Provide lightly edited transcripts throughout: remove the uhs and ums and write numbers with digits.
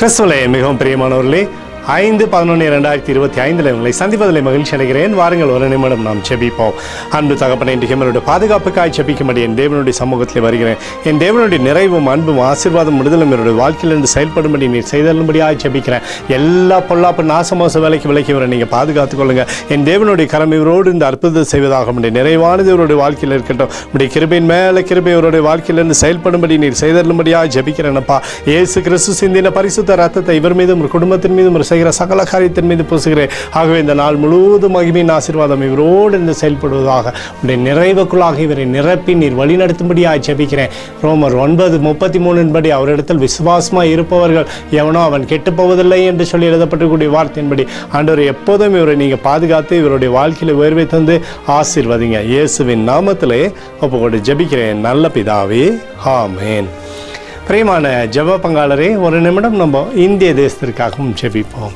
கிறிஸ்துவிலே மிகவும் பிரியமானவர்களே, 5/11/2025 உங்களை சந்திப்பதில் மகிழ்ச்சி அடைகிறேன். வாருங்கள், ஒரு நிமிடம் நாம் ஜெபிப்போம். அன்பு தகப்பனே, இன்றைக்கு என்னுடைய பாதுகாப்புக்காய் ஜெபிக்கும்படி என் தேவனுடைய சமூகத்தில் வருகிறேன். என் தேவனுடைய நிறைவும் அன்பும் ஆசீர்வாதம் விடுதலும் என்னுடைய வாழ்க்கையிலிருந்து செயல்படும்படி நீர் செய்தல்படியாக ஜெபிக்கிறேன். எல்லா பொல்லாப்பு நாசமோச வேலைக்கு விலைக்கு வர நீங்கள் பாதுகாத்துக் கொள்ளுங்கள். என் தேவனுடைய கரம் இவரோடு இந்த அற்புதத்தை செய்வதாக முடியும். நிறைவானது இவருடைய வாழ்க்கையில் இருக்கட்டும். உடைய கிருபையின் மேலே கிருபை இவருடைய வாழ்க்கையிலிருந்து செயல்படும்படி நீர் செய்தல்படியாக ஜெபிக்கிறேன்ப்பா. இயேசு கிறிஸ்து சிந்தின பரிசுத்த ரத்தத்தை இவர் மீதும் ஒரு குடும்பத்தின் மீதும் செய்கிற சகல காரியத்தின் மீது பூசுகிறேன். ஆகவே இந்த நாள் முழுவதும் மகிமையின் ஆசீர்வாதம் இவரோடு இருந்து செயல்படுவதாக உடைய நிறைவுக்குள்ளாக இவரை நிரப்பி நீர் வழிநடத்தும்படியாக ஜெபிக்கிறேன். ரோமர் 9:33 படி அவரிடத்தில் விசுவாசமாக இருப்பவர்கள் எவனோ அவன் கெட்டு போவதில்லை என்று சொல்லி எழுதப்பட்டிருக்கூடிய வார்த்தையின்படி ஆண்டவர் எப்போதும் இவரை நீங்கள் பாதுகாத்து இவருடைய வாழ்க்கையில் உயர்வை தந்து ஆசீர்வதிங்க. இயேசுவின் நாமத்திலே ஒப்புக்கொண்டு ஜெபிக்கிறேன் நல்ல பிதாவே, ஆமென். பிரியமான ஜெப பங்காளரே, ஒரு நிமிடம் நம்ம இந்திய தேசத்திற்காகவும் ஜெபிப்போம்.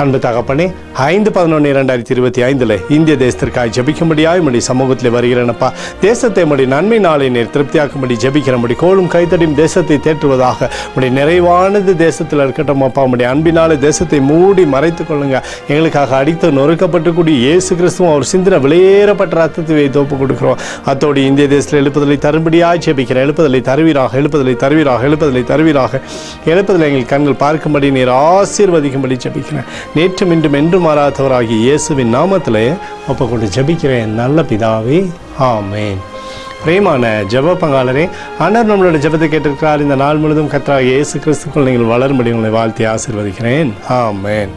அன்பு தகப்பனே, 5/11/2025 இந்திய தேசத்திற்காக ஜெபிக்கும்படியாக உடைய சமூகத்தில் வருகிறேனப்பா. தேசத்தை உடைய நன்மை நாளை நீர் திருப்தியாக்கும்படி ஜெபிக்கிறபடி கோலும் கைத்தடியும் தேசத்தை தேற்றுவதாக உடைய நிறைவானது தேசத்தில் இருக்கட்டும் அப்பா. உடைய அன்பினாலே தேசத்தை மூடி மறைத்து கொள்ளுங்க. எங்களுக்காக அடித்து நொறுக்கப்பட்டுக்கூடிய இயேசு கிறிஸ்துவும் அவர் சிந்தின விலையேறப்பட்ட ரத்தத்தை வைத்து ஒப்பு கொடுக்கிறோம். அத்தோடு இந்திய தேசத்தில் எழுப்புதலை தரும்படியாக ஜெபிக்கிறேன். எழுப்புதலை தருவீராக, எழுப்புதலை தருவீராக, எழுப்புதலை தருவீராக. எழுப்புதலை எங்கள் கண்கள் பார்க்கும்படி நீர் ஆசீர்வதிக்கும்படி ஜெபிக்கிறேன். நேற்றும் இன்றும் என்று மாறாதவராகிய இயேசுவின் நாமத்திலே ஒப்புக்கொண்டு ஜெபிக்கிறேன் நல்ல பிதாவே, ஆமென். பிரியமான ஜெப பங்காளரே, ஆண்டவர் நம்மளோட ஜெபத்தை கேட்டிருக்கிறார். இந்த நாள் முழுவதும் கர்த்தராகிய இயேசு கிறிஸ்துக்குள் நீங்கள் வளரும்படி உங்களை வாழ்த்தி ஆசீர்வதிக்கிறேன். ஆமென்.